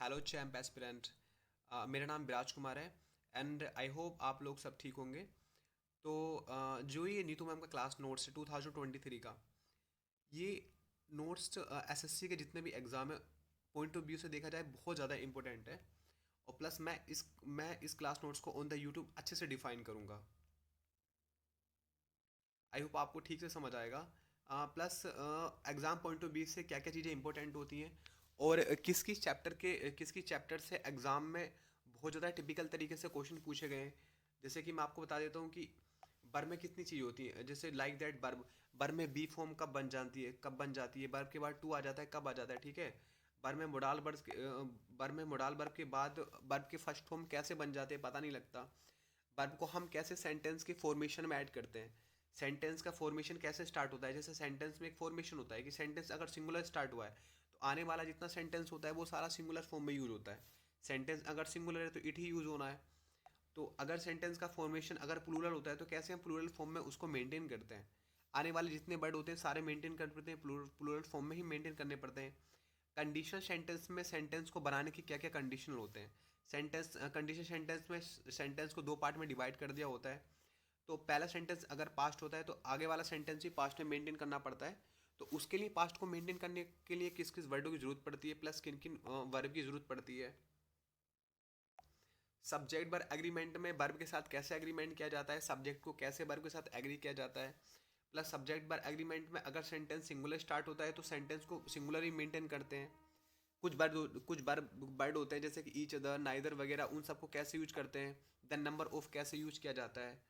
Hello champ aspirant. मेरा नाम विराज कुमार है एंड आई होप आप लोग सब ठीक होंगे। तो जो ये नीतू मैम का क्लास नोट्स है 2023 का, ये नोट्स एसएससी के जितने भी एग्ज़ाम है पॉइंट ऑफ व्यू से देखा जाए बहुत ज़्यादा इंपॉर्टेंट है। और प्लस मैं इस क्लास नोट्स को ऑन द यूट्यूब अच्छे से डिफाइन करूँगा। आई होप आपको ठीक से समझ आएगा। Plus exam point of view से क्या क्या चीज़ें इंपॉर्टेंट होती हैं और किस किस चैप्टर से एग्ज़ाम में बहुत ज़्यादा टिपिकल तरीके से क्वेश्चन पूछे गए हैं। जैसे कि मैं आपको बता देता हूँ कि वर्ब में कितनी चीज़ होती है, जैसे लाइक दैट वर्ब में बी फॉर्म कब बन जाती है, वर्ब के बाद टू आ जाता है, कब आ जाता है, ठीक है। वर्ब में मोडाल वर्ब के बाद वर्ब के फर्स्ट फॉर्म कैसे बन जाते हैं पता नहीं लगता। वर्ब को हम कैसे सेंटेंस के फॉर्मेशन में ऐड करते हैं, सेंटेंस का फॉर्मेशन कैसे स्टार्ट होता है। जैसे सेंटेंस में एक फॉर्मेशन होता है कि सेंटेंस अगर सिंगुलर स्टार्ट हुआ है तो आने वाला जितना सेंटेंस होता है वो सारा सिंगुलर फॉर्म में यूज होता है। सेंटेंस अगर सिंगुलर है तो इट ही यूज होना है। तो अगर सेंटेंस का फॉर्मेशन अगर प्लूरल होता है तो कैसे हम प्लूरल फॉर्म में उसको मेंटेन करते हैं। आने वाले जितने वर्ड होते हैं सारे मेंटेन कर पड़ते हैं, प्लूरल फॉर्म में ही मेंटेन करने पड़ते हैं। कंडीशनल सेंटेंस में सेंटेंस को बनाने के क्या क्या कंडीशनल होते हैं। कंडीशनल सेंटेंस में सेंटेंस को दो पार्ट में डिवाइड कर दिया होता है। तो पहला सेंटेंस अगर पास्ट होता है तो आगे वाला सेंटेंस भी पास्ट में मेंटेन करना पड़ता है। तो उसके लिए पास्ट को मेंटेन करने के लिए किस किस वर्डों की जरूरत पड़ती है, प्लस किन किन वर्ब की जरूरत पड़ती है। सब्जेक्ट वर्ब एग्रीमेंट में वर्ब के साथ कैसे एग्रीमेंट किया जाता है, सब्जेक्ट को कैसे वर्ब के साथ एग्री किया जाता है। प्लस सब्जेक्ट वर्ब एग्रीमेंट में अगर सेंटेंस सिंगुलर स्टार्ट होता है तो सेंटेंस को सिंगुलर ही मेंटेन करते हैं। कुछ वर्ड होते हैं जैसे कि ईच अदर, नाइदर वगैरह, उन सबको कैसे यूज करते हैं। देन नंबर ऑफ कैसे यूज किया जाता है।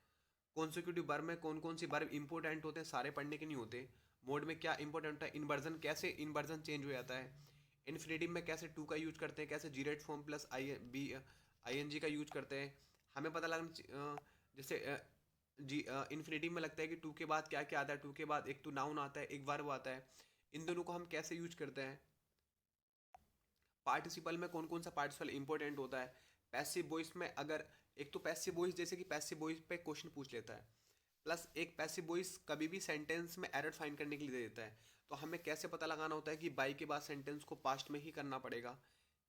कॉन्सिक्यूटिव वर्ब में कौन कौन सी वर्ब इंपॉर्टेंट होते हैं, सारे पढ़ने के नहीं होते। मोड में क्या इंपॉर्टेंट होता है, इन्वर्जन कैसे इन्वर्जन चेंज हो जाता है। इन्फिनेटिव में कैसे टू का यूज करते हैं, कैसे gerund form plus I N G का यूज करते हैं। हमें पता लगना जैसे जी इन्फिनेटिव में लगता है कि टू के बाद क्या क्या आता है, टू के बाद एक तो नाउन आता है एक वर्ब आता है। इन दोनों को हम कैसे यूज करते हैं। पार्टिसिपल में कौन कौन सा पार्टिसिपल इंपॉर्टेंट होता है। पैसिव वॉइस में अगर एक तो पैसिव वॉइस जैसे कि पैसिव वॉइस पे क्वेश्चन पूछ लेता है, प्लस एक पैसिव वॉइस कभी भी सेंटेंस में एरर फाइंड करने के लिए दे देता है। तो हमें कैसे पता लगाना होता है कि बाई के बाद सेंटेंस को पास्ट में ही करना पड़ेगा,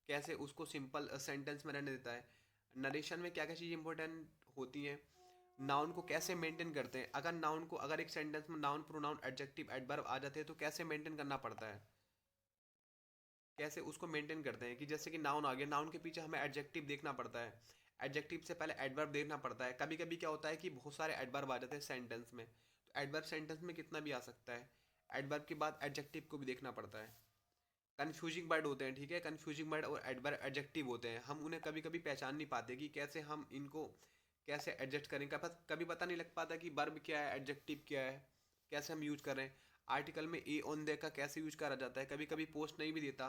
कैसे उसको सिंपल सेंटेंस में रहने देता है। नरेशन में क्या क्या चीज़ इंपॉर्टेंट होती हैं। नाउन को कैसे मेंटेन करते हैं, अगर एक सेंटेंस में नाउन प्रोनाउन एडजेक्टिव एडवर्ब आ जाते हैं तो कैसे मेंटेन करना पड़ता है, कैसे उसको मेंटेन करते हैं। कि जैसे कि नाउन आ गया, नाउन के पीछे हमें एडजेक्टिव देखना पड़ता है, एडजेक्टिव से पहले एडवर्ब देखना पड़ता है। कभी कभी क्या होता है कि बहुत सारे एडवर्ब आ जाते हैं सेंटेंस में, तो एडवर्ब सेंटेंस में कितना भी आ सकता है। एडवर्ब के बाद एडजेक्टिव को भी देखना पड़ता है। कन्फ्यूजिंग वर्ड होते हैं, ठीक है, कन्फ्यूजिंग वर्ड और एडवर्ब एडजेक्टिव होते हैं, हम उन्हें कभी कभी पहचान नहीं पाते कि कैसे हम इनको कैसे एडजस्ट करें। कभी पता नहीं लग पाता कि वर्ब क्या है एडजेक्टिव क्या है, कैसे हम यूज कर रहे हैं। आर्टिकल में ए ऑन दे का कैसे यूज करा जाता है, कभी कभी पोस्ट नहीं भी देता,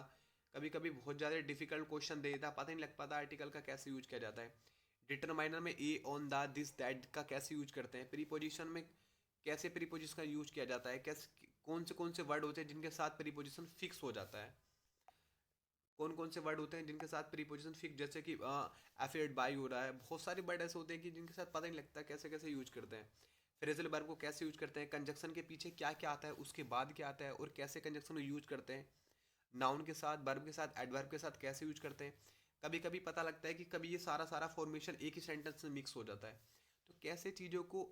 कभी कभी बहुत ज़्यादा डिफिकल्ट क्वेश्चन दे देता, पता नहीं लग पाता आर्टिकल का कैसे यूज किया जाता है। डिटरमाइनर में ए ऑन द दिस दैट का कैसे यूज करते हैं। प्रीपोजिशन में कैसे प्रीपोजिशन का यूज किया जाता है, कैसे कौन से वर्ड होते हैं जिनके साथ प्रीपोजिशन फिक्स हो जाता है। कौन कौन से वर्ड होते हैं जिनके साथ प्रीपोजिशन फिक्स, जैसे कि एफेड बाई हो रहा है, बहुत सारे वर्ड ऐसे होते हैं कि जिनके साथ पता नहीं लगता कैसे कैसे यूज करते हैं। फ्रेजल वर्ब को कैसे यूज करते हैं, कंजक्शन के पीछे क्या क्या आता है, उसके बाद क्या आता है, और कैसे कंजक्शन को यूज करते हैं। नाउन के साथ, वर्ब के साथ, एडवर्ब के साथ कैसे यूज करते हैं। कभी कभी पता लगता है कि कभी ये सारा सारा फॉर्मेशन एक ही सेंटेंस में मिक्स हो जाता है। तो कैसे चीज़ों को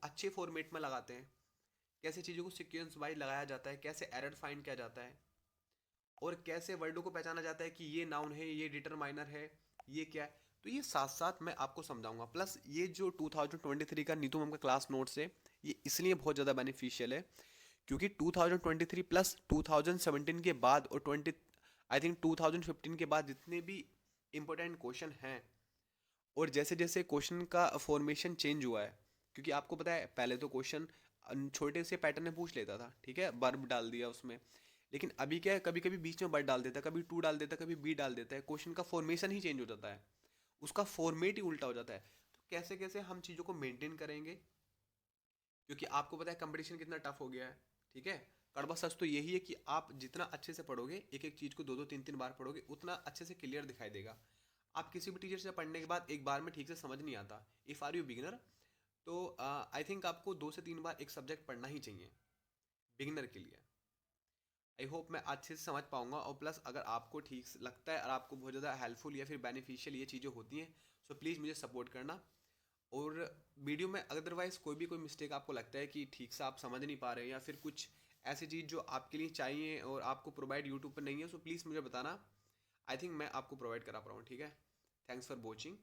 अच्छे फॉर्मेट में लगाते हैं, कैसे चीज़ों को सिक्वेंस वाइज लगाया जाता है, कैसे एरर फाइंड किया जाता है, और कैसे वर्डों को पहचाना जाता है कि ये नाउन है, ये डिटरमाइनर है, ये क्या है। तो ये साथ साथ मैं आपको समझाऊंगा। प्लस ये जो 2023 का नीतू मैम का क्लास नोट्स है, ये इसलिए बहुत ज़्यादा बेनिफिशियल है क्योंकि 2023 प्लस 2017 के बाद और 20 आई थिंक 2015 के बाद जितने भी इंपॉर्टेंट क्वेश्चन हैं, और जैसे जैसे क्वेश्चन का फॉर्मेशन चेंज हुआ है, क्योंकि आपको पता है पहले तो क्वेश्चन छोटे से पैटर्न में पूछ लेता था, ठीक है, वर्ब डाल दिया उसमें। लेकिन अभी क्या है, कभी कभी बीच में वर्ड डाल देता है, कभी टू डाल देता है, कभी बी डाल देता है, क्वेश्चन का फॉर्मेशन ही चेंज हो जाता है, उसका फॉर्मेट ही उल्टा हो जाता है। तो कैसे कैसे हम चीज़ों को मेंटेन करेंगे, क्योंकि आपको पता है कंपटीशन कितना टफ हो गया है, ठीक है। कड़वा सच तो यही है कि आप जितना अच्छे से पढ़ोगे, एक एक चीज़ को दो दो तीन तीन बार पढ़ोगे, उतना अच्छे से क्लियर दिखाई देगा। आप किसी भी टीचर से पढ़ने के बाद एक बार में ठीक से समझ नहीं आता। इफ़ आर यू बिगिनर, तो आई थिंक आपको 2 से 3 बार एक सब्जेक्ट पढ़ना ही चाहिए बिगिनर के लिए। आई होप मैं अच्छे से समझ पाऊंगा, और प्लस अगर आपको ठीक लगता है और आपको बहुत ज़्यादा हेल्पफुल या फिर बेनिफिशियल ये चीज़ें होती हैं, सो प्लीज़ मुझे सपोर्ट करना। और वीडियो में अदरवाइज़ कोई मिस्टेक आपको लगता है कि ठीक से आप समझ नहीं पा रहे हैं, या फिर कुछ ऐसी चीज़ जो आपके लिए चाहिए और आपको प्रोवाइड यूट्यूब पर नहीं है, सो प्लीज़ मुझे बताना। आई थिंक मैं आपको प्रोवाइड करा पाऊँ, ठीक है। Thanks for watching.